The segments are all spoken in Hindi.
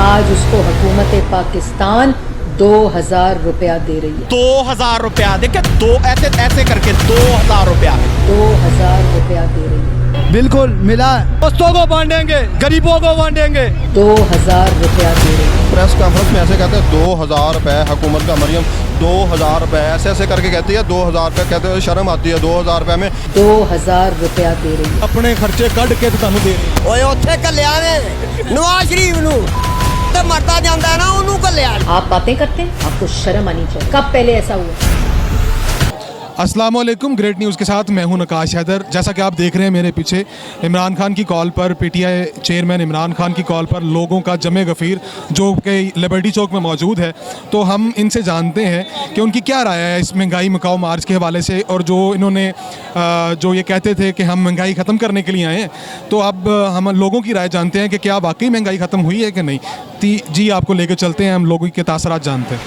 आज उसको हुकूमत पाकिस्तान 2000 रुपया दे रही है। 2000 रुपया, देखिए दो ऐसे ऐसे करके 2000 रुपया 2000 रुपया दे रही है। बिल्कुल मिला है। दोस्तों को बांटेंगे, गरीबों को बांटेंगे। 2000 रुपया दे रही है। प्रेस कॉन्फ्रेंस में ऐसे कहते हैं 2000 रुपए हुकूमत का मरियम 2000 रुपए ऐसे ऐसे करके कहती है 2000 रुपए कहते हुए शर्म आती है 2000 रुपए में 2000 रुपया दे रही है। अपने खर्चे कट के तुहानू दे रहे हैं। ओए उत्थे कल्याण नवाज शरीफ नू ते मरता जांदा है ना ओनू कल्याण। आप बातें करते हैं, आपको शर्म आनी चाहिए। कब पहले ऐसा हुआ? अस्सलाम वालेकुम। ग्रेट न्यूज़ के साथ मैं हूं नकाश हैदर। जैसा कि आप देख रहे हैं मेरे पीछे, इमरान खान की कॉल पर पीटीआई चेयरमैन इमरान खान की कॉल पर लोगों का जमे गफ़ीर जो कि लिबर्टी चौक में मौजूद है, तो हम इनसे जानते हैं कि उनकी क्या राय है इस महंगाई मकाऊ मार्च के हवाले से, और जो इन्होंने जो ये कहते थे कि हम महंगाई ख़त्म करने के लिए आए हैं, तो अब हम लोगों की राय जानते हैं कि क्या वाकई महंगाई ख़त्म हुई है कि नहीं। जी आपको लेकर चलते हैं, हम लोगों के तासरात जानते हैं।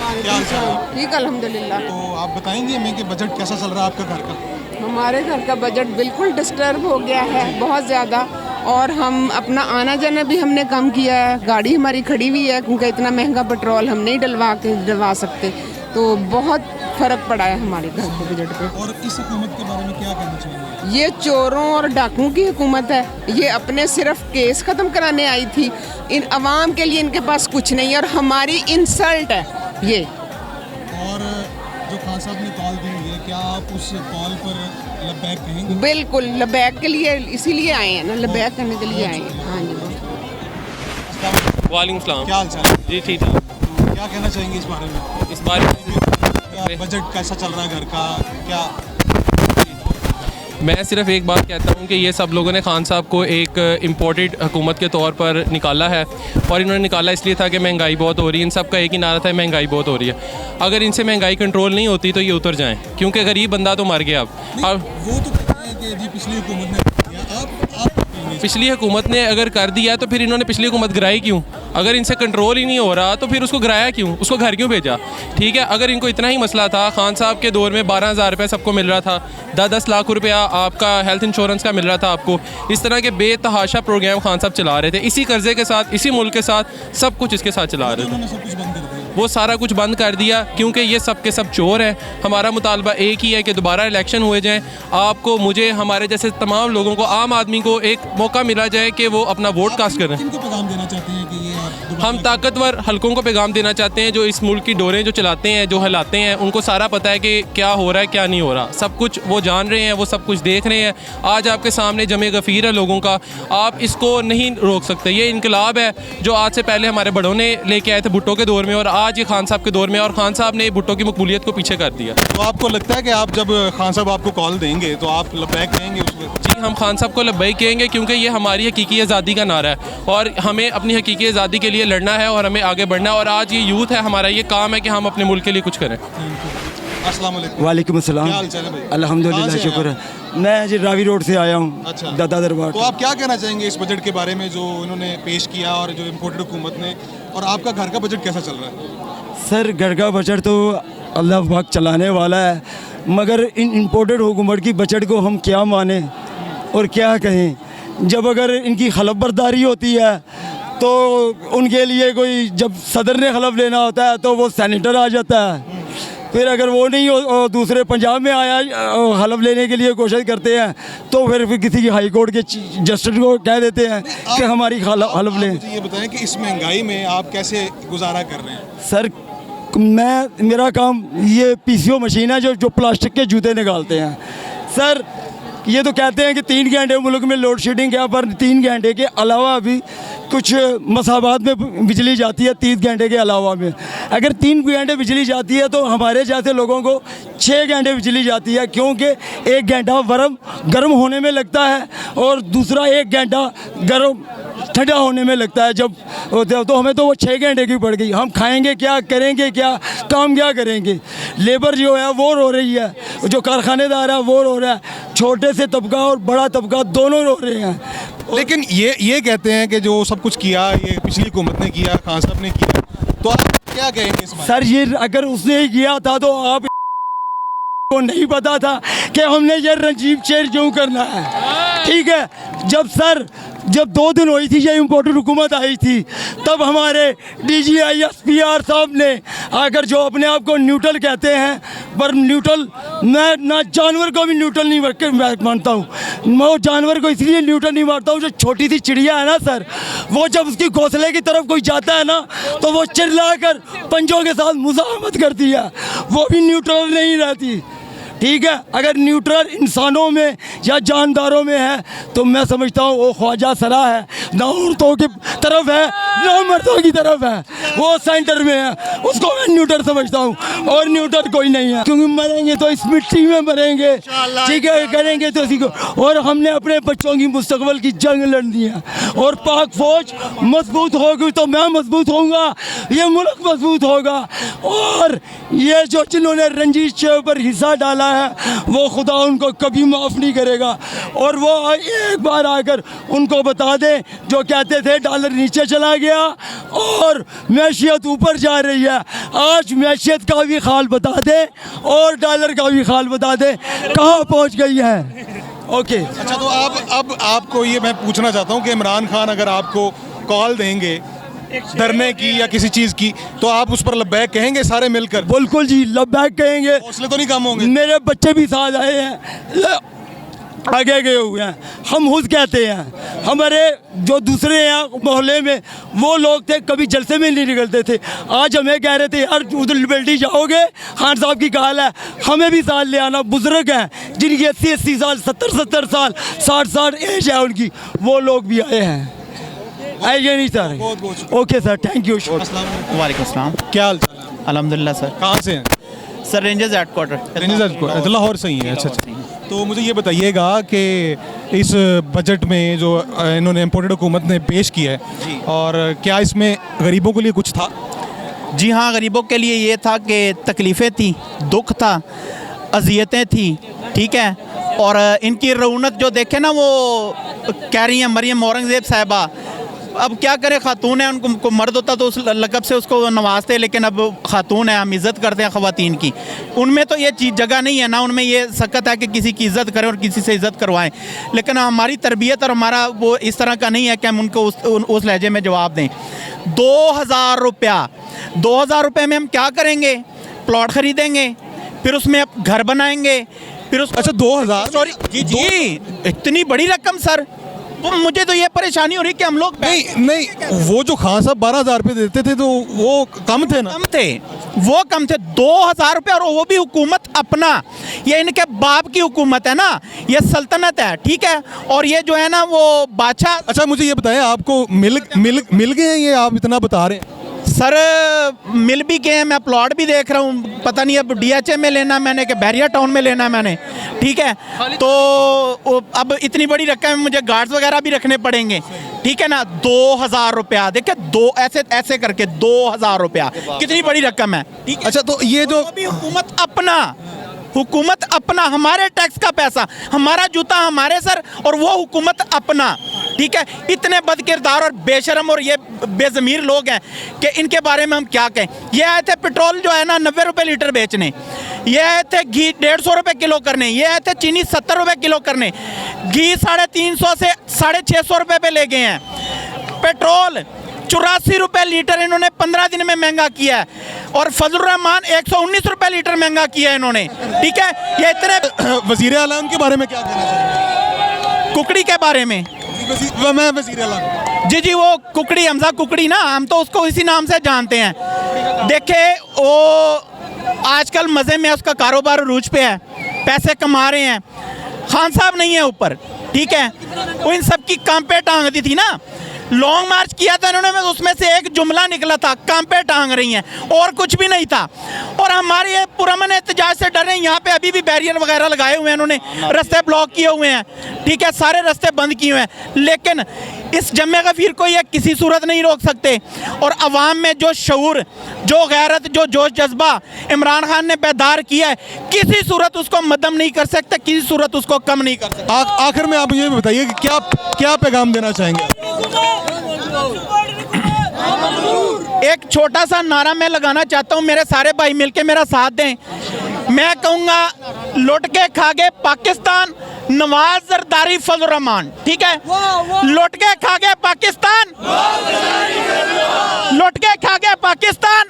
ठीक अल्हम्दुलिल्लाह। तो आप बताएंगे हमें कि बजट कैसा चल रहा है आपका घर का? हमारे घर का बजट बिल्कुल डिस्टर्ब हो गया है बहुत ज़्यादा, और हम अपना आना जाना भी हमने कम किया है। गाड़ी हमारी खड़ी हुई है क्योंकि इतना महंगा पेट्रोल हम नहीं डलवा सकते, तो बहुत फ़र्क पड़ा है हमारे घर के बजट पे। और इस हुकूमत के बारे में क्या कहना चाहिए? ये चोरों और डाकुओं की हुकूमत है। ये अपने सिर्फ केस ख़त्म कराने आई थी। इन अवाम के लिए इनके पास कुछ नहीं है और हमारी इंसल्ट है ये। और जो खान साहब ने कॉल दी हुई है, क्या आप उस कॉल पर लबैक कहेंगे? बिल्कुल लबैक के लिए इसीलिए आए हैं ना, लबैक करने के लिए आए हैं। हाँ जी। वालेकुम सलाम। क्या हाल चाल है? जी ठीक ठाक। क्या कहना चाहेंगे इस बारे में? इस बारे में बजट कैसा चल रहा है घर का? क्या मैं सिर्फ एक बात कहता हूँ कि ये सब लोगों ने खान साहब को एक इम्पोर्टेड हुकूमत के तौर पर निकाला है, और इन्होंने निकाला इसलिए था कि महंगाई बहुत हो रही है। इन सब का एक ही नारा था, महंगाई बहुत हो रही है। अगर इनसे महंगाई कंट्रोल नहीं होती तो ये उतर जाएं, क्योंकि गरीब बंदा तो मर गया। अब वो तो कहते हैं कि जी पिछली हुकूमत ने किया, आप पिछली हुकूमत ने अगर कर दिया तो फिर इन्होंने पिछली हुकूमत गिराई क्यों? अगर इनसे कंट्रोल ही नहीं हो रहा तो फिर उसको गिराया क्यों? उसको घर क्यों भेजा? ठीक है, अगर इनको इतना ही मसला था, खान साहब के दौर में 12,000 रुपये सबको मिल रहा था, 10-10 लाख रुपया आपका हेल्थ इंश्योरेंस का मिल रहा था आपको। इस तरह के बेतहाशा प्रोग्राम खान साहब चला रहे थे, इसी कर्जे के साथ, इसी मुल्क के साथ, सब कुछ इसके साथ चला रहे थे। वो सारा कुछ बंद कर दिया क्योंकि ये सब के सब चोर हैं। हमारा मुतालबा एक ही है कि दोबारा इलेक्शन हुए जाएँ, आपको, मुझे, हमारे जैसे तमाम लोगों को, आम आदमी को एक मौका मिला जाए कि वो अपना वोट कास्ट करें। किनको पैगाम देना चाहते हैं कि ये हम ताकतवर हलकों को पैगाम देना चाहते हैं जो इस मुल्क की डोरें जो चलाते हैं, जो हिलाते हैं, उनको सारा पता है कि क्या हो रहा है क्या नहीं हो रहा। सब कुछ वो जान रहे हैं, वो सब कुछ देख रहे हैं। आज आपके सामने जमे गफ़ीर है लोगों का, आप इसको नहीं रोक सकते। ये इनकलाब है जो आज से पहले हमारे बड़ों ने लेके आए थे भुट्टो के दौर में, और आज ये खान साहब के दौर में, और खान साहब ने भुट्टो की मकबूलियत को पीछे कर दिया। तो आपको लगता है कि आप जब खान साहब आपको कॉल देंगे तो आप लबैक कहेंगे उसमें? जी, हम खान साहब को लब्बैक कहेंगे क्योंकि ये हमारी हकीकी आज़ादी का नारा है, और हमें अपनी हकीकी आज़ादी के लिए लड़ना है और हमें आगे बढ़ना है। और आज ये यूथ है, हमारा ये काम है कि हम अपने मुल्क के लिए कुछ करें। अस्सलाम वालेकुम। वालेकुम अस्सलाम। क्या हाल चाल है भाई? अल्हम्दुलिल्लाह, कहाँ से शुक्र हैं है। मैं जी रावी रोड से आया हूँ। अच्छा। दादा दरबार। तो आप क्या कहना चाहेंगे इस बजट के बारे में जो इन्होंने पेश किया और जो इम्पोर्टेड हुकूमत ने, और आपका घर का बजट कैसा चल रहा है? सर घर का बजट तो अल्लाह पाक चलाने वाला है, मगर इन इम्पोर्टेड हुकूमत की बजट को हम क्या माने और क्या कहें। जब अगर इनकी खलफ बर्दारी होती है तो उनके लिए कोई, जब सदर ने खलफ लेना होता है तो वो सेनेटर आ जाता है। फिर अगर वो नहीं हो, दूसरे पंजाब में आया हलफ लेने के लिए कोशिश करते हैं तो फिर किसी की हाई कोर्ट के जस्टिस को कह देते हैं कि हमारी हलफ लें। मुझे ये बताएं कि इस महंगाई में आप कैसे गुजारा कर रहे हैं? सर मेरा काम ये पीसीओ मशीन है जो प्लास्टिक के जूते निकालते हैं। सर ये तो कहते हैं कि 3 घंटे मुल्क में लोड शेडिंग है, पर 3 घंटे के अलावा भी कुछ मसाबात में बिजली जाती है। 30 घंटे के अलावा में अगर 3 घंटे बिजली जाती है तो हमारे जैसे लोगों को 6 घंटे बिजली जाती है, क्योंकि 1 घंटा गर्म होने में लगता है और दूसरा 1 घंटा गर्म ठंडा होने में लगता है। जब होते तो हमें तो वो 6 घंटे की पड़ गई। हम खाएंगे क्या, करेंगे क्या, काम क्या करेंगे? लेबर जो है वो रो रही है, जो कारखानेदार है वो रो रहा है, छोटे से तबका और बड़ा तबका दोनों रो रहे हैं। लेकिन ये कहते हैं कि जो सब कुछ किया ये पिछली हुकूमत ने किया, खान साहब ने किया, तो आप क्या कहेंगे इस बारे? सर ये अगर उसने ही किया था तो आप को नहीं पता था कि हमने ये रंजीव चेंज क्यों करना है? ठीक है, जब सर जब 2 दिन हुई थी ये इम्पोर्टेड हुकूमत आई थी, तब हमारे DGI SPR साहब ने आकर, जो अपने आप को न्यूट्रल कहते हैं, पर न्यूट्रल मैं ना जानवर को भी न्यूट्रल नहीं मानता हूँ। मैं जानवर को इसलिए न्यूट्रल नहीं मानता हूँ, जो छोटी सी चिड़िया है ना सर, वो जब उसकी घोंसले की तरफ कोई जाता है ना, तो वो चिल्लाकर पंजों के साथ मुज़ाहमत करती है, वो भी न्यूट्रल नहीं रहती। ठीक है, अगर न्यूट्रल इंसानों में या जानदारों में है तो मैं समझता हूँ वो ख्वाजा सरा है, ना औरतों की तरफ है ना मर्दों की तरफ है, वो सेंटर में है, उसको मैं न्यूट्रल समझता हूँ। और न्यूट्रल कोई नहीं है, क्योंकि मरेंगे तो इस मिट्टी में मरेंगे, ठीक है, करेंगे तो इसी को। और हमने अपने बच्चों की मुस्तकबल की जंग लड़नी है, और पाक फौज मजबूत होगी तो मैं मजबूत होऊंगा, ये मुल्क मजबूत होगा। और ये जो जिन्होंने रंजीश के ऊपर हिस्सा डाला है, वो खुदा उनको कभी माफ़ नहीं करेगा। और वो एक बार आकर उनको बता दें, जो कहते थे डॉलर नीचे चला गया और मैशियत ऊपर जा रही है, आज मैशियत का भी हाल बता दें और डॉलर का भी हाल बता दें कहाँ पहुँच गई है। ओके, अच्छा, तो अब आपको ये मैं पूछना चाहता हूँ कि इमरान खान अगर आपको कॉल देंगे धरने की या किसी चीज़ की, तो आप उस पर लब्बैक कहेंगे सारे मिलकर? बिल्कुल जी, लब्बैक कहेंगे। हौसले तो नहीं कम होंगे? मेरे मेरे बच्चे भी साथ आए हैं, आगे गए हुए हैं। हम खुद कहते हैं, हमारे जो दूसरे यहाँ मोहल्ले में वो लोग थे, कभी जलसे में नहीं निकलते थे, आज हमें कह रहे थे यार उधर बेल्टी जाओगे, खान साहब की कहाल है, हमें भी साथ ले आना। बुजुर्ग हैं जिनकी 80-80 साल, 70-70 साल, 60-60 एज है उनकी, वो लोग भी आए हैं। आइए नहीं sir. Okay sir, thank you. वालेकुम अस्सलाम। क्या हाल चाल है? अल्हम्दुलिल्लाह सर। कहाँ से हैं? Sir rangers headquarter. लाहौर से ही है। अच्छा अच्छा। तो मुझे ये बताइएगा कि इस बजट में जो इन्होंने इम्पोर्टेड हुकूमत ने पेश किया है, और क्या इसमें गरीबों के लिए कुछ था? जी हाँ, गरीबों के लिए ये था कि तकलीफ़ें थी, दुख था, अजियतें थी, ठीक है। और इनकी रौनक जो देखे ना, वो कह रही हैं मरियम औरंगज़ेब साहिबा, अब क्या करें, खातून है, उनको मर्द होता तो उस लक़ब से उसको नवाजते, लेकिन अब खातून है, हम इज़्ज़त करते हैं ख़वातीन की। उनमें तो ये चीज़ जगह नहीं है ना, उनमें ये सकत है कि किसी की इज़्ज़त करें और किसी से इज़्ज़त करवाएं। लेकिन हमारी तरबियत और हमारा वो इस तरह का नहीं है कि हम उनको उस लहजे में जवाब दें। 2000 रुपये में हम क्या करेंगे? प्लॉट ख़रीदेंगे, फिर उसमें घर बनाएंगे, फिर उस अच्छा 2000? सॉरी जी, इतनी बड़ी रकम सर, मुझे तो ये परेशानी हो रही कि हम लोग नहीं, वो जो खान साहब 12,000 रुपये देते थे तो वो कम थे ना? कम थे, वो कम थे। 2000 रुपये, और वो भी हुकूमत अपना, ये इनके बाप की हुकूमत है ना, ये सल्तनत है, ठीक है। और ये जो है ना वो बादशाह। अच्छा, मुझे ये बताएं, आपको मिल गए हैं ये, आप इतना बता रहे हैं? सर मिल भी गए हैं, मैं प्लॉट भी देख रहा हूँ, पता नहीं अब DHA में लेना मैंने कि बैरिया टाउन में लेना मैंने, ठीक है। तो अब इतनी बड़ी रकम मुझे गार्ड्स वगैरह भी रखने पड़ेंगे, ठीक है ना। 2000 रुपया, देखिए, दो ऐसे करके 2000 रुपया, कितनी बड़ी रकम है, ठीक है। अच्छा, तो ये जो हुकूमत अपना, हमारे टैक्स का पैसा, हमारा जूता हमारे सर, और वो हुकूमत अपना, ठीक है। इतने बदकिरदार और बेशरम और ये बेज़मीर लोग हैं कि इनके बारे में हम क्या कहें। ये आए थे पेट्रोल जो है ना 90 रुपये लीटर बेचने, ये आए थे घी 150 रुपये किलो करने, ये आए थे चीनी 70 रुपये किलो करने, घी 350 से 650 रुपये पे ले गए हैं। पेट्रोल 84 रुपये लीटर इन्होंने 15 दिन में महंगा किया है, और फजलुर रहमान 119 रुपये लीटर महंगा किया है इन्होंने, ठीक है। ये इतने वज़ीर आलम के बारे में क्या कहना चाहिए? कुकड़ी के बारे में, मैं वज़ीर आलम, जी वो कुकड़ी, हमजा कुकड़ी ना, हम तो उसको इसी नाम से जानते हैं। देखे, वो आजकल मज़े में उसका कारोबार रूज पे है, पैसे कमा रहे हैं, खान साहब नहीं है ऊपर, ठीक है। वो इन सब की काम पे टांग दी थी ना, लॉन्ग मार्च किया था इन्होंने, उसमें से एक जुमला निकला था, काम पे टांग रही हैं, और कुछ भी नहीं था। और हमारे पुरअमन एहतजाज से डर रहे हैं, यहाँ पे अभी भी बैरियर वगैरह लगाए हुए हैं इन्होंने, रास्ते ब्लॉक किए हुए हैं, ठीक है, सारे रास्ते बंद किए हुए हैं। लेकिन इस जमे गफीर को ये किसी सूरत नहीं रोक सकते। और अवाम में जो शऊर, जो गैरत, जो जोश जज्बा इमरान खान ने बेदार किया है, किसी सूरत उसको मद्दम नहीं कर सकते, किसी सूरत उसको कम नहीं कर सकते। आखिर में आप ये बताइए कि क्या पैगाम देना चाहेंगे? एक छोटा सा नारा मैं लगाना चाहता हूँ, मेरे सारे भाई मिलके मेरा साथ दें। मैं कहूँगा लुट के खा गए पाकिस्तान, नवाज जरदारी फजल रहमान, ठीक है। लुट के खा गए पाकिस्तान, लुट के खा गए पाकिस्तान।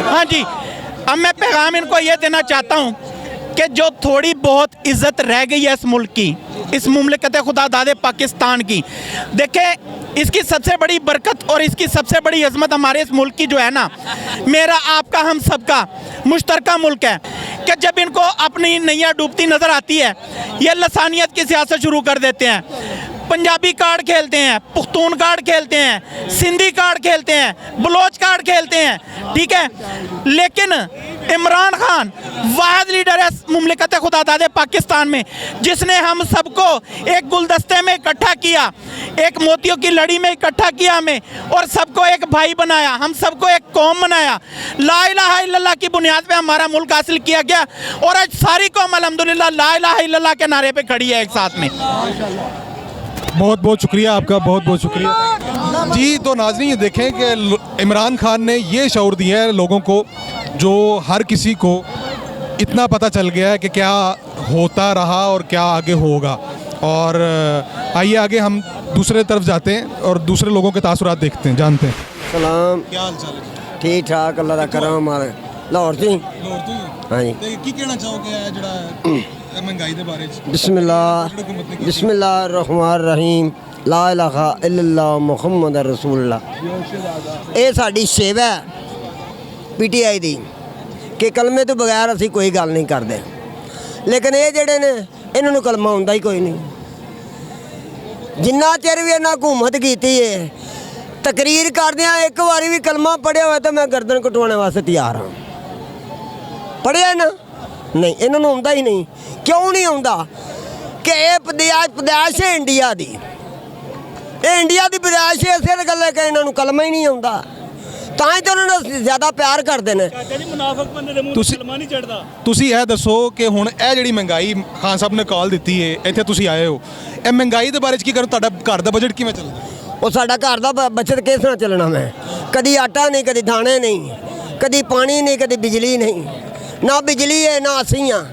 हाँ जी, अब मैं पैगाम इनको ये देना चाहता हूँ कि जो थोड़ी बहुत इज्जत रह गई है इस मुल्क की, इस मुमलिकत खुदा दादे पाकिस्तान की, देखें इसकी सबसे बड़ी बरकत और इसकी सबसे बड़ी अजमत हमारे इस मुल्क की जो है ना, मेरा आपका हम सबका मुश्तरका मुल्क है, कि जब इनको अपनी नैया डूबती नज़र आती है ये लसानियत की सियासत शुरू कर देते हैं। पंजाबी कार्ड खेलते हैं, पुख्तून कार्ड खेलते हैं, सिंधी कार्ड खेलते हैं, बलोच कार्ड खेलते हैं, ठीक है। लेकिन इमरान खान वाहिद लीडर है मुमलिकत खुदा दादे पाकिस्तान में, जिसने हम सबको एक गुलदस्ते में इकट्ठा किया, एक मोतियों की लड़ी में इकट्ठा किया हमें, और सबको एक भाई बनाया, हम सबको एक कौम बनाया। ला इलाहा इल्लल्लाह की बुनियाद पे हमारा मुल्क हासिल किया गया, और आज सारी कौम अल्हम्दुलिल्लाह ला इलाहा इल्लल्लाह के नारे पे खड़ी है एक साथ में। बहुत बहुत शुक्रिया आपका, बहुत बहुत शुक्रिया जी। तो नाज़रीन ये देखें कि इमरान खान ने ये शऊर दिया है लोगों को, जो हर किसी को इतना पता चल गया है कि क्या होता रहा और क्या आगे होगा। और आइए आगे हम दूसरे तरफ जाते हैं और दूसरे लोगों के तासुरात देखते हैं, जानते हैं। सलाम, क्या हाल चाल है? ठीक ठाक, अल्लाह दा करम मार। लाहौर जी ਲਾਹੌਰ ਤੋਂ ਹੀ हाँ जी। ਤੇ ਕੀ ਕਹਿਣਾ ਚਾਹੋਗੇ ਇਹ ਜਿਹੜਾ ਮਹਿੰਗਾਈ ਦੇ ਬਾਰੇ ਚ? बिस्मिल्लाह रहमान रहीम, ला इलाहा इल्लल्लाह मुहम्मद रसूलुल्लाह। ਇਹ ਸਾਡੀ ਸੇਵਾ ਪੀਟੀਆਈ ਦੀ ਕਿ ਕਲਮੇ ਤੋਂ ਬਗੈਰ ਅਸੀਂ ਕੋਈ ਗੱਲ ਨਹੀਂ ਕਰਦੇ, ਲੇਕਿਨ ਇਹ ਜਿਹੜੇ ਨੇ ਇਹਨਾਂ ਨੂੰ ਕਲਮਾ ਹੁੰਦਾ ਹੀ ਕੋਈ ਨਹੀਂ। ਜਿੰਨਾ ਚਿਰ ਵੀ ਇਹਨਾਂ ਹਕੂਮਤ ਕੀਤੀ ਹੈ, ਤਕਰੀਰ ਕਰਦਿਆਂ ਇੱਕ ਵਾਰੀ ਵੀ ਕਲਮਾ ਪੜਿਆ ਹੋਇਆ ਤਾਂ ਮੈਂ ਗਰਦਨ ਕਟਵਾਉਣ ਵਾਸਤੇ ਤਿਆਰ ਹਾਂ। ਪੜਿਆ ਨਾ ਨਹੀਂ, ਇਹਨਾਂ ਨੂੰ ਆਉਂਦਾ ਹੀ ਨਹੀਂ। ਕਿਉਂ ਨਹੀਂ ਆਉਂਦਾ? ਕਿ ਇਹ ਪਦਾਇਸ਼ ਹੈ ਇੰਡੀਆ ਦੀ, ਇਹ ਇੰਡੀਆ ਦੀ ਪਦਾਇਸ਼ ਹੈ, ਇਸੇ ਗੱਲੇ ਕਿ ਇਹਨਾਂ ਨੂੰ ਕਲਮਾ ਹੀ ਨਹੀਂ ਆਉਂਦਾ, ਤਾਂ ਹੀ ਤਾਂ ਉਹਨਾਂ ਨੂੰ ਜ਼ਿਆਦਾ ਪਿਆਰ ਕਰਦੇ ਨੇ। ਤੁਸੀਂ ਇਹ ਦੱਸੋ ਕਿ ਹੁਣ ਇਹ ਜਿਹੜੀ ਮਹਿੰਗਾਈ ਖਾਨ ਸਾਹਿਬ ਨੇ ਕਾਲ ਦਿੱਤੀ ਹੈ, ਇੱਥੇ ਤੁਸੀਂ ਆਏ ਹੋ, ਇਹ ਮਹਿੰਗਾਈ ਦੇ ਬਾਰੇ ਚ ਕੀ ਕਰੋ? ਤੁਹਾਡਾ ਘਰ ਦਾ ਬਜਟ ਕਿਵੇਂ ਚੱਲਦਾ? ਉਹ ਸਾਡਾ ਘਰ ਦਾ ਬਚਤ ਕਿਸ ਤਰ੍ਹਾਂ ਚੱਲਣਾ? ਮੈਂ ਕਦੀ ਆਟਾ ਨਹੀਂ, ਕਦੀ ਦਾਣੇ ਨਹੀਂ, ਕਦੀ ਪਾਣੀ ਨਹੀਂ, ਕਦੀ ਬਿਜਲੀ ਨਹੀਂ, ਨਾ ਬਿਜਲੀ ਹੈ ਨਾ ਅਸੀਂ ਆ।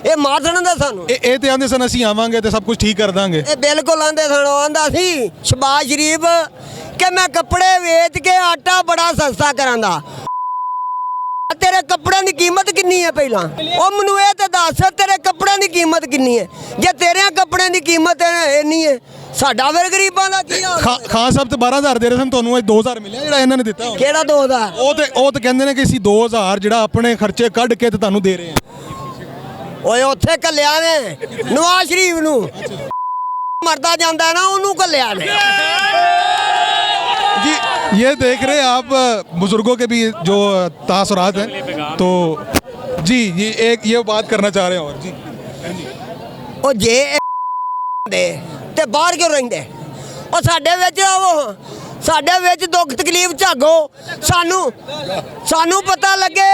ਇਹ ਮਾਰ ਦੇਣਾ ਸਾਨੂੰ। ਇਹ ਤੇ ਆਂਦੇ ਸਨ ਅਸੀਂ ਆਵਾਂਗੇ ਤੇ ਸਭ ਕੁਝ ਠੀਕ ਕਰ ਦਾਂਗੇ। ਇਹ ਬਿਲਕੁਲ ਆਂਦੇ ਸਨ। ਆਂਦਾ ਸੀ ਸ਼ਬਾਜ਼ ਸ਼ਰੀਫ ਕਿ ਮੈਂ ਕੱਪੜੇ ਵੇਚ ਕੇ ਆਟਾ ਬੜਾ ਸਸਤਾ ਕਰਾਂਦਾ। ਤੇਰੇ ਕੱਪੜਿਆਂ ਦੀ ਕੀਮਤ ਕਿੰਨੀ ਹੈ ਪਹਿਲਾਂ? ਉਹ ਮੈਨੂੰ ਇਹ ਤਾਂ ਦੱਸ, ਤੇਰੇ ਕੱਪੜਿਆਂ ਦੀ ਕੀਮਤ ਕਿੰਨੀ ਹੈ? ਜੇ ਤੇਰੇ ਕੱਪੜਿਆਂ ਦੀ ਕੀਮਤ ਇੰਨੀ ਹੈ, ਸਾਡਾ ਫਿਰ ਗਰੀਬਾਂ ਦਾ ਕੀ ਹਾਲ? ਖਾਨ ਸਾਹਿਬ ਤੇ 12,000 ਦੇ ਰਹੇ ਸਨ, ਤੁਹਾਨੂੰ ਅੱਜ 2,000 ਮਿਲਿਆ ਜਿਹੜਾ ਇਹਨਾਂ ਨੇ ਦਿੱਤਾ? ਕਿਹੜਾ 2,000? ਉਹ ਤੇ ਕਹਿੰਦੇ ਨੇ ਕਿ ਅਸੀਂ 2,000 ਜਿਹੜਾ ਆਪਣੇ ਖਰਚੇ ਕੱਢ ਕੇ ਤੇ ਤੁਹਾਨੂੰ ਦੇ ਰਹੇ ਹਾਂ। ਓਏ ਉੱਥੇ ਕੱਲਿਆ ਨੇ ਨਵਾਜ਼ ਸ਼ਰੀਫ ਨੂੰ, ਮਰਦਾ ਜਾਂਦਾ ਨਾ ਉਹਨੂੰ ਕੱਲਿਆ ਨੇ। जी ये देख रहे हैं आप बुजुर्गों के भी जो तासुरात हैं, तो जी ये बात करना चाह रहे हैं। और जी ਉਹ ਜੇ ਦੇ ਤੇ ਬਾਹਰ ਕਿਉਂ ਰਹਿੰਦੇ? ਉਹ ਸਾਡੇ ਵਿੱਚ ਆਵੋ, ਸਾਡੇ ਵਿੱਚ ਦੁੱਖ ਤਕਲੀਫ ਝਾਗੋ, ਸਾਨੂੰ ਪਤਾ ਲੱਗੇ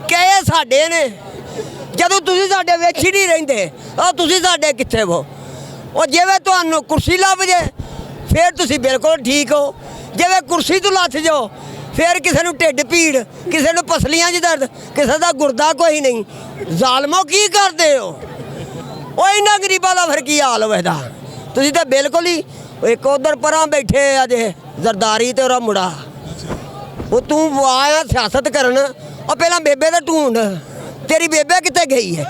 ਕਿ ਇਹ ਸਾਡੇ ਨੇ। ਜਦੋਂ ਤੁਸੀਂ ਸਾਡੇ ਵਿੱਚ ਹੀ ਨਹੀਂ ਰਹਿੰਦੇ, ਉਹ ਤੁਸੀਂ ਸਾਡੇ ਕਿੱਥੇ ਹੋ? ਉਹ ਜਿਵੇਂ ਤੁਹਾਨੂੰ ਕੁਰਸੀ ਲੱਭ ਜੇ ਫਿਰ ਤੁਸੀਂ ਬਿਲਕੁਲ ਠੀਕ ਹੋ, ਜਿਵੇਂ ਕੁਰਸੀ ਤੋਂ ਲੱਥ ਜਾਓ ਫਿਰ ਕਿਸੇ ਨੂੰ ਢਿੱਡ ਪੀੜ, ਕਿਸੇ ਨੂੰ ਪਸਲੀਆਂ 'ਚ ਦਰਦ, ਕਿਸੇ ਦਾ ਗੁਰਦਾ ਕੋਈ ਨਹੀਂ। ਜ਼ਾਲਮੋ ਕੀ ਕਰਦੇ ਹੋ? ਉਹ ਇਹਨਾਂ ਗਰੀਬਾਂ ਦਾ ਫਿਰ ਕੀ ਹਾਲ ਹੋਵੇਗਾ? ਤੁਸੀਂ ਤਾਂ ਬਿਲਕੁਲ ਹੀ ਇੱਕ ਉਧਰ ਪਰਾਂ ਬੈਠੇ ਅਜੇ ਜ਼ਰਦਾਰੀ ਤੇ ਉਹਦਾ ਮੁੰਡਾ, ਉਹ ਤੂੰ ਆਇਆ ਸਿਆਸਤ ਕਰਨ। ਉਹ ਪਹਿਲਾਂ ਬੇਬੇ ਦਾ ਢੂੰਡ, ਤੇਰੀ ਬੇਬੇ ਕਿੱਥੇ ਗਈ ਹੈ?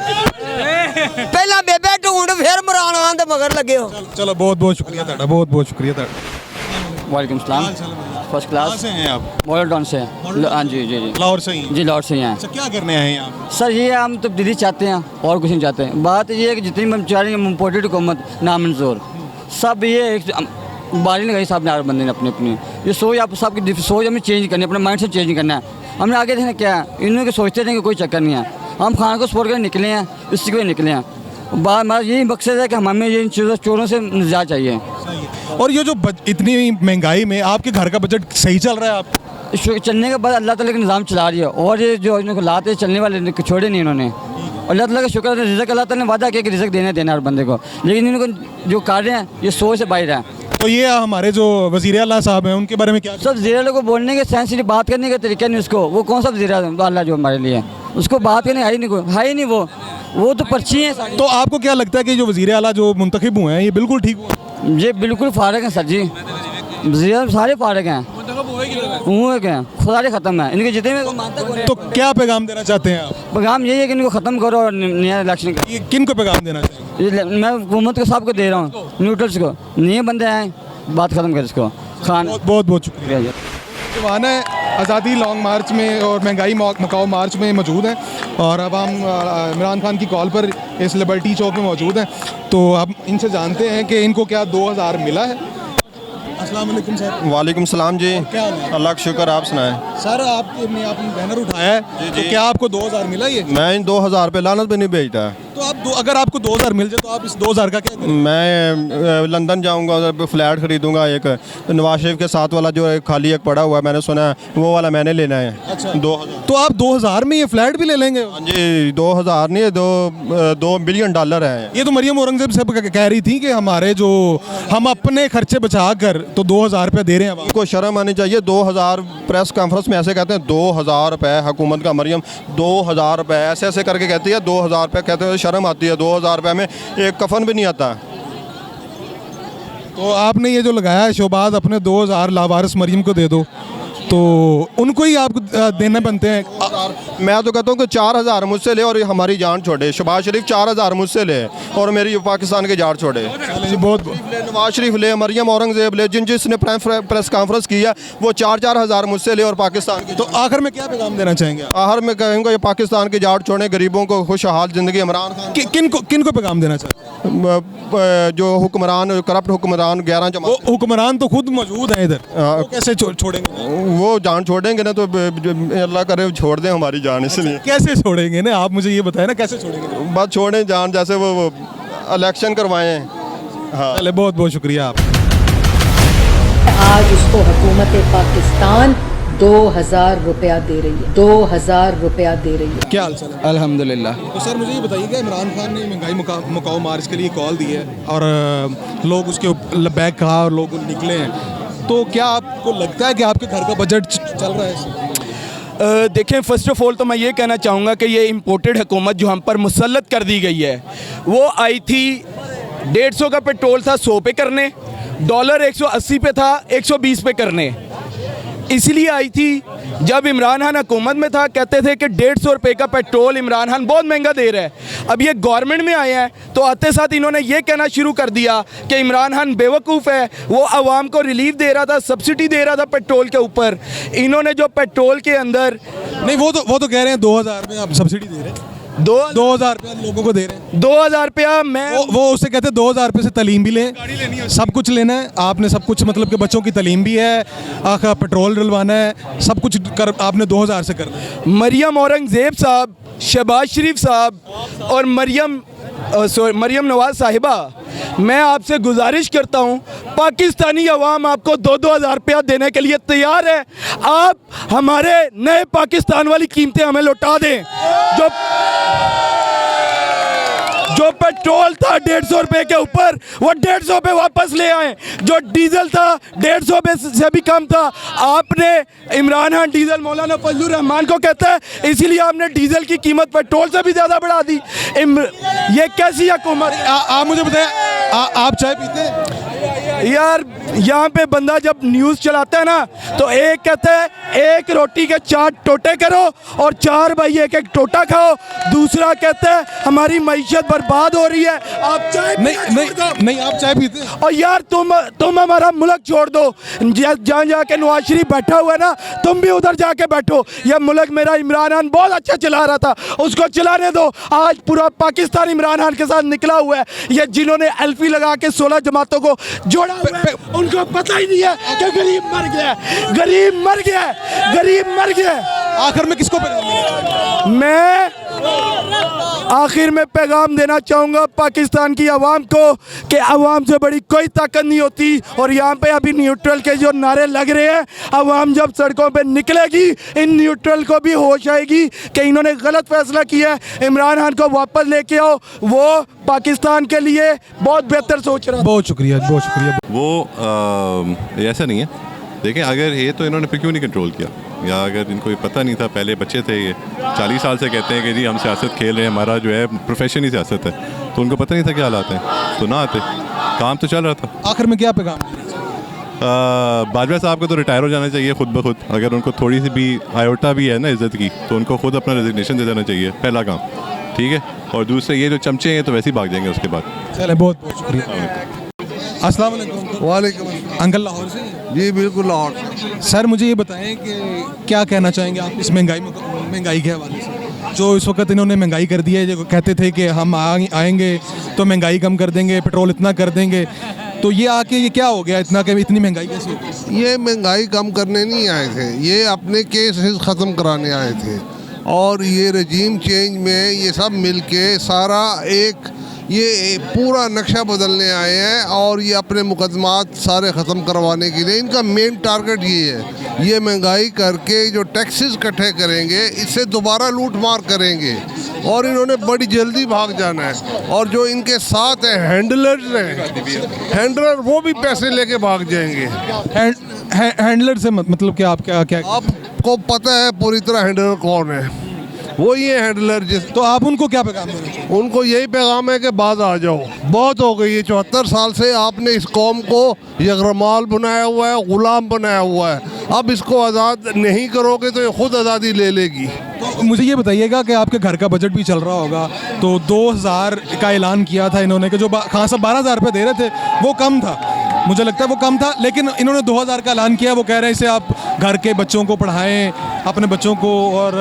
ਪਹਿਲਾਂ ਬੇਬੇ ਢੂੰਡ ਫਿਰ ਇਮਰਾਨ ਖਾਨ ਦੇ ਮਗਰ ਲੱਗੇ ਹੋ। चलो बहुत बहुत शुक्रिया ਤੁਹਾਡਾ, बहुत बहुत शुक्रिया ਤੁਹਾਡਾ। वालेकुम सलाम, फर्स्ट क्लास। कहाँ से हैं आप? मॉडल टाउन से। हाँ जी जी जी लाहौर से ही? जी लाहौर से ही हैं। अच्छा, क्या करने आए हैं यहाँ? सर ये हम तब्दीली चाहते हैं और कुछ नहीं चाहते हैं। बात ये है कि जितनी बेचारी इम्पोर्टेड हुकूमत नामंजूर, सब ये एक बारी लगाई साहब ने, हर बंदे ने अपनी अपनी ये सोच, आप सबकी सोच हमें चेंज करनी है, अपना माइंड सेट चेंज करना है। हमने आगे देखना क्या है, इन्होंने के सोचते थे कि कोई चक्कर नहीं है, हम खान को सपोर्ट कर निकले हैं, इससे कोई निकले हैं। हमारा यही मकसद है कि हमें ये इन चोरों से निजात चाहिए। और ये जो इतनी महंगाई में आपके घर का बजट सही चल रहा है? आप चलने के बाद अल्लाह ताला का निज़ाम चला रही है, और ये जो इनको लाते चलने वाले छोड़े नहीं इन्होंने। अल्लाह ताला का शुक्र है, रिज़्क़ अल्लाह ताला ने वादा किया कि रिज़्क़ देना हर बंदे को, लेकिन इनको जो कर रहे हैं ये सोच से बाहर है। तो ये हमारे जो वज़ीर आला साहब हैं उनके बारे में क्या? सब वज़ीर आला को बोलने के, सेंसिटिव बात करने का तरीका नहीं उसको, वो कौन सा वज़ीर आला जो हमारे लिए उसको बात करने है ही नहीं वो तो पर्ची है सारी। तो आपको क्या लगता है कि जो वज़ीर आला जो मुंतखब हुए हैं ये बिल्कुल ठीक हुए? ये बिल्कुल फारग हैं सर जी, वज़ीर सारे फारग हैं, हुए क्या खुदा ख़त्म है इनके जितने में मानता कौन है? तो क्या पैगाम देना चाहते हैं आप? पैगाम यही है कि इनको ख़त्म करो और नया इलेक्शन ये किन को पैगाम देना चाहिए? मैं हुकूमत को सबको दे रहा हूँ, न्यूट्रल्स को, नए बंदे आए बात ख़त्म कर इसको। खान बहुत बहुत शुक्रिया। जवान है आज़ादी लॉन्ग मार्च में और महंगाई मकाओ मार्च में मौजूद हैं और अब हम इमरान खान की कॉल पर इस लिबर्टी चौक में मौजूद हैं। तो अब इनसे जानते हैं कि इनको क्या 2000 मिला है। अस्सलाम वालेकुम सर। वालेकुम सलाम जी। क्या हाल है? अल्लाह का शुक्र, आप सुनाएं। सर आपने बैनर उठाया है तो क्या आपको 2000 मिला ये? मैं इन 2000 पे लानत भी नहीं भेजता। तो आप अगर आपको 2000 मिल जाए तो आप इस 2000 का क्या करें? मैं लंदन जाऊंगा, उधर फ्लैट खरीदूंगा एक, नवाज शरीफ के साथ वाला जो एक खाली एक पड़ा हुआ है, मैंने सुना है वो वाला मैंने लेना है। अच्छा। 2000। तो आप 2000 में ये फ्लैट भी ले लेंगे? हाँ जी, 2000 नहीं, 2 बिलियन डॉलर है। ये तो मरियम औरंगजेब साहब कह रही थी कि हमारे जो हम अपने खर्चे बचा कर तो 2000 रुपये दे रहे हैं। उनको शर्म आनी चाहिए। 2000 प्रेस कॉन्फ्रेंस में ऐसे कहते हैं, 2000 रुपये हुकूमत का मरियम, 2000 रुपये ऐसे ऐसे करके कहती है, 2000 रुपये कहते हुए शर्म आती है। 2000 रुपये में एक कफन भी नहीं आता। तो आपने ये जो लगाया है शोबाज अपने 2000 लावारिस मरियम को दे दो, तो उनको ही आपको देने बनते हैं। मैं तो कहता हूँ कि 4000 मुझसे ले और ये हमारी जान छोड़े। शहबाज शरीफ 4000 मुझसे ले और मेरी पाकिस्तान की जान छोड़े। बहुत नवाज शरीफ ले, मरियम औरंगजेब ले, जिसने प्रेस कॉन्फ्रेंस की है वो 4-4 हज़ार मुझसे ले और पाकिस्तान की। तो आखिर में क्या पैगाम देना चाहेंगे? आखिर में कहूँगा ये पाकिस्तान की जाट छोड़े, गरीबों को खुशहाल ज़िंदगी। इमरान खान किन को पैगाम देना चाहते हैं? जो हुक्मरान, करप्ट हुक्मरान 11 जमात, हुक्मरान तो खुद मौजूद हैं इधर, वो कैसे छोड़ेंगे? वो जान छोड़ेंगे ना तो अल्लाह करे छोड़ दें हमारी जान। इसलिए कैसे छोड़ेंगे ना, आप मुझे ये बताएं ना कैसे छोड़ेंगे? बस छोड़ें जान, जैसे वो इलेक्शन करवाएं। हाँ, चले बहुत बहुत शुक्रिया आप। आज उसको हुकूमत पाकिस्तान 2000 रुपया दे रही है, 2000 रुपया दे रही है। क्या हाल चाल है? अल्हम्दुलिल्लाह। तो सर मुझे ये बताइएगा, इमरान खान ने महंगाई मुकाओ मार्च के लिए कॉल दी है और लोग उसके बैग कहा और लोग निकले हैं, तो क्या आपको लगता है कि आपके घर का बजट चल रहा है? देखें, फ़र्स्ट ऑफ ऑल तो मैं ये कहना चाहूँगा कि ये इम्पोर्टेड हुकूमत जो हम पर मुसल्लत कर दी गई है, वो आई थी 150 का पेट्रोल था 100 पे करने, डॉलर 180 पे था 120 पे करने। इसलिए आई थी जब इमरान खान हुकूमत में था, कहते थे कि 150 रुपये का पेट्रोल इमरान खान बहुत महंगा दे रहा है। अब ये गवर्नमेंट में आए हैं तो आते साथ इन्होंने ये कहना शुरू कर दिया कि इमरान खान बेवकूफ़ है, वो आवाम को रिलीफ दे रहा था, सब्सिडी दे रहा था पेट्रोल के ऊपर। इन्होंने जो पेट्रोल के अंदर नहीं, वो तो कह रहे हैं 2000 में आप सब्सिडी दे रहे हैं, 2000 रुपया लोगों को दे रहे हैं। 2000 रुपया मैं वो उससे कहते हैं 2000 रुपये से तालीम भी लें, सब कुछ लेना है आपने, सब कुछ मतलब कि बच्चों की तालीम भी है, आखिर पेट्रोल डलवाना है, सब कुछ कर आपने 2000 से करना है। मरियम औरंगजेब साहब, शहबाज शरीफ साहब और मरियम नवाज साहिबा, मैं आपसे गुजारिश करता हूं, पाकिस्तानी अवाम आपको 2-2 हज़ार रुपया देने के लिए तैयार है। आप हमारे नए पाकिस्तान वाली कीमतें हमें लौटा दें। जो पेट्रोल था 150 रुपये के ऊपर, वो 150 पे वापस ले आए। जो डीजल था 150 पे से भी कम था। आपने इमरान खान डीजल मौलाना फजलुर रहमान को कहता है, इसीलिए आपने डीजल की कीमत पेट्रोल से भी ज़्यादा बढ़ा दी। ये कैसी हुकूमत? आप मुझे बताएं, आप चाय पीते हैं? यार, यहाँ पे बंदा जब न्यूज़ चलाता है ना, तो एक कहता है एक रोटी के 4 टोटे करो और 4 भाई एक टोटा खाओ, दूसरा कहता है हमारी मईशत बर्बाद हो रही है। आप चाय नहीं आप चाय पीते हैं? और यार तुम हमारा मुल्क छोड़ दो। जहाँ जाके नवाज शरीफ बैठा हुआ है ना, तुम भी उधर जाके बैठो। यह मुल्क मेरा इमरान खान बहुत अच्छा चला रहा था, उसको चलाने दो। आज पूरा पाकिस्तान इमरान खान के साथ निकला हुआ है। ये जिन्होंने एल्फी लगा के 16 जमातों को जोड़ा हुआ है, उनको पता ही नहीं है कि गरीब मर गया, गरीब मर गया, गरीब मर गया। आखिर में किसको पैगाम देना? मैं आखिर में पैगाम देना चाहूँगा पाकिस्तान की आवाम को कि आवाम से बड़ी कोई ताकत नहीं होती। और यहाँ पे अभी न्यूट्रल के जो नारे लग रहे हैं, आवाम जब सड़कों पे निकलेगी, इन न्यूट्रल को भी होश आएगी कि इन्होंने गलत फैसला किया है। इमरान खान को वापस लेके आओ, वो पाकिस्तान के लिए बहुत बेहतर सोच रहा है। बहुत शुक्रिया, बहुत शुक्रिया। वो ऐसा नहीं है। देखें, अगर ये तो इन्होंने फिर क्यों नहीं कंट्रोल किया? या अगर इनको ये पता नहीं था, पहले बच्चे थे ये 40 साल से कहते हैं कि जी हम सियासत खेल रहे हैं, हमारा जो है प्रोफेशन ही सियासत है, तो उनको पता नहीं था क्या हालात हैं, तो ना आते, काम तो चल रहा था। आखिर में क्या पैगाम? बाजवा साहब को तो रिटायर हो जाना चाहिए खुद ब खुद। अगर उनको थोड़ी सी भी आयोटा भी है ना इज़्ज़त की, तो उनको खुद अपना रेजिग्नेशन दे देना चाहिए, पहला काम, ठीक है। और दूसरे ये जो चमचे हैं तो वैसे ही भाग जाएंगे उसके बाद। चले, बहुत बहुत शुक्रिया। अस्सलाम वालेकुम। वालेकुम अंकल लाहौर से? जी बिल्कुल लाहौर से। सर मुझे ये बताएं कि क्या कहना चाहेंगे आप इस महंगाई के हवाले से, जो इस वक्त इन्होंने महंगाई कर दी है। जो कहते थे कि हम आएंगे तो महंगाई कम कर देंगे, पेट्रोल इतना कर देंगे, तो ये आके ये क्या हो गया इतना, कि इतनी महंगाई कैसे हो गई? ये महंगाई कम करने नहीं आए थे, ये अपने केसेस ख़त्म कराने आए थे। और ये रजीम चेंज में ये सब मिलके सारा एक ये पूरा नक्शा बदलने आए हैं, और ये अपने मुकदमात सारे ख़त्म करवाने के लिए इनका मेन टारगेट ये है। ये महंगाई करके जो टैक्सेस इकट्ठे करेंगे, इससे दोबारा लूट मार करेंगे, और इन्होंने बड़ी जल्दी भाग जाना है। और जो इनके साथ है हैंडलर्स हैं, हैंडलर वो भी पैसे लेके भाग जाएंगे। हैंडलर से मतलब क्या, आप क्या आपको पता है पूरी तरह हैंडलर कौन है? वो ये हैंडलर तो आप उनको क्या पैगाम देना चाहिए? उनको यही पैगाम है कि बाज आ जाओ, बहुत हो गई है। 74 साल से आपने इस कौम को यगरमाल बनाया हुआ है, गुलाम बनाया हुआ है। अब इसको आज़ाद नहीं करोगे तो ये खुद आज़ादी ले लेगी। तो मुझे ये बताइएगा कि आपके घर का बजट भी चल रहा होगा, तो 2000 का ऐलान किया था इन्होंने कि जो खान साहब 12,000 रुपये दे रहे थे वो कम था, मुझे लगता है वो कम था, लेकिन इन्होंने 2000 का ऐलान किया। वो कह रहे हैं इससे आप घर के बच्चों को पढ़ाएं, अपने बच्चों को, और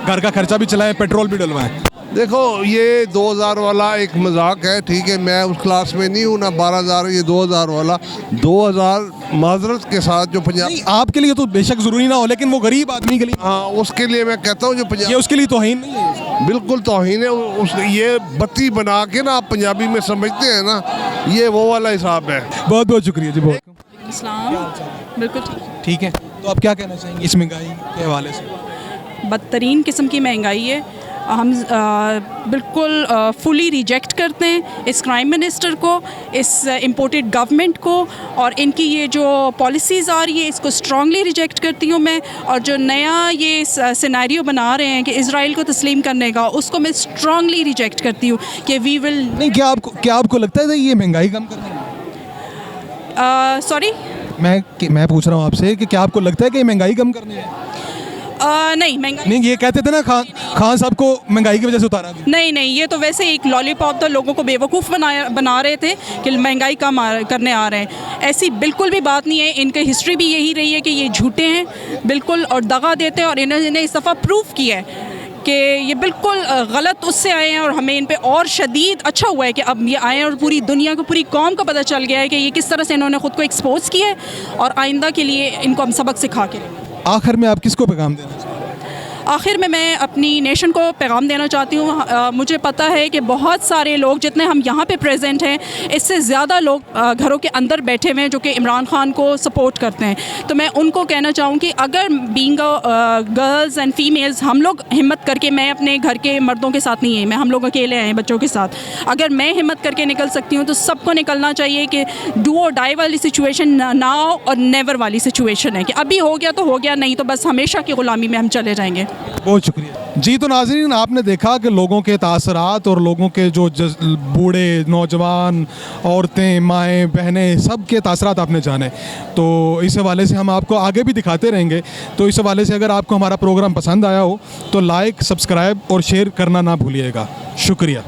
घर का खर्चा भी चलाएं, पेट्रोल भी डलवाएं। देखो ये 2000 वाला एक मजाक है, ठीक है, मैं उस क्लास में नहीं हूँ ना। 12,000 ये 2000 वाला, 2000 माजरत के साथ जो पंजाब, आपके लिए तो बेशक ज़रूरी ना हो, लेकिन वो गरीब आदमी के लिए, हाँ उसके लिए मैं कहता हूँ जो पंजाब, ये उसके लिए तौहीन नहीं है, बिल्कुल तौहीन है। ये बत्ती बना के ना आप पंजाबी में समझते हैं ना, ये वो वाला हिसाब है। बहुत बहुत शुक्रिया जी। बहुत इस्लाम बिल्कुल ठीक है। तो आप क्या कहना चाहेंगे इस महंगाई के हवाले से? बदतरीन किस्म की महंगाई है। हम बिल्कुल फुली रिजेक्ट करते हैं इस क्राइम मिनिस्टर को, इस इम्पोर्टेड गवर्नमेंट को, और इनकी ये जो पॉलिसीज़ आ रही है इसको स्ट्रांगली रिजेक्ट करती हूँ मैं। और जो नया ये सिनेरियो बना रहे हैं कि इजराइल को तस्लीम करने का, उसको मैं स्ट्रांगली रिजेक्ट करती हूँ कि वी विल नहीं। क्या आपको लगता है ये महंगाई कम कर देंगे? सॉरी, मैं पूछ रहा हूँ आपसे कि क्या आपको लगता है कि ये महंगाई कम करनी है? नहीं, महंगाई नहीं, ये कहते थे ना खान साहब को महंगाई की वजह से उतारा गया। नहीं, ये तो वैसे एक लॉलीपॉप था, लोगों को बेवकूफ़ बना रहे थे कि महंगाई कम करने आ रहे हैं। ऐसी बिल्कुल भी बात नहीं है। इनकी हिस्ट्री भी यही रही है कि ये झूठे हैं बिल्कुल, और दगा देते हैं, और इन्होंने इस दफ़ा प्रूफ किया है कि ये बिल्कुल गलत उससे आए हैं। और हमें इन पे और शदीद अच्छा हुआ है कि अब ये आए हैं और पूरी दुनिया को, पूरी कौम को पता चल गया है कि ये किस तरह से इन्होंने ख़ुद को एक्सपोज किया है, और आइंदा के लिए इनको हम सबक सिखा के रहेंगे। आखिर में आप किसको पैगाम देना चाहिए? आखिर में मैं अपनी नेशन को पैगाम देना चाहती हूँ। मुझे पता है कि बहुत सारे लोग, जितने हम यहाँ पे प्रेजेंट हैं, इससे ज़्यादा लोग घरों के अंदर बैठे हुए हैं जो कि इमरान खान को सपोर्ट करते हैं। तो मैं उनको कहना चाहूँगी, अगर बीइंग गर्ल्स एंड फीमेल्स हम लोग हिम्मत करके, मैं अपने घर के मर्दों के साथ नहीं है, मैं हम लोग अकेले हैं बच्चों के साथ, अगर मैं हिम्मत करके निकल सकती हूँ तो सबको निकलना चाहिए। कि डू और डाई वाली सिचुएशन नाउ और नेवर वाली सिचुएशन है कि अभी हो गया तो हो गया, नहीं तो बस हमेशा की ग़ुलामी में हम चले जाएंगे। बहुत शुक्रिया जी। तो नाज़रीन, आपने देखा कि लोगों के तासरात और लोगों के जो बूढ़े, नौजवान, औरतें, माएँ, बहनें, सब के तासरात आपने जाने। तो इस हवाले से हम आपको आगे भी दिखाते रहेंगे। तो इस हवाले से अगर आपको हमारा प्रोग्राम पसंद आया हो तो लाइक, सब्सक्राइब और शेयर करना ना भूलिएगा। शुक्रिया।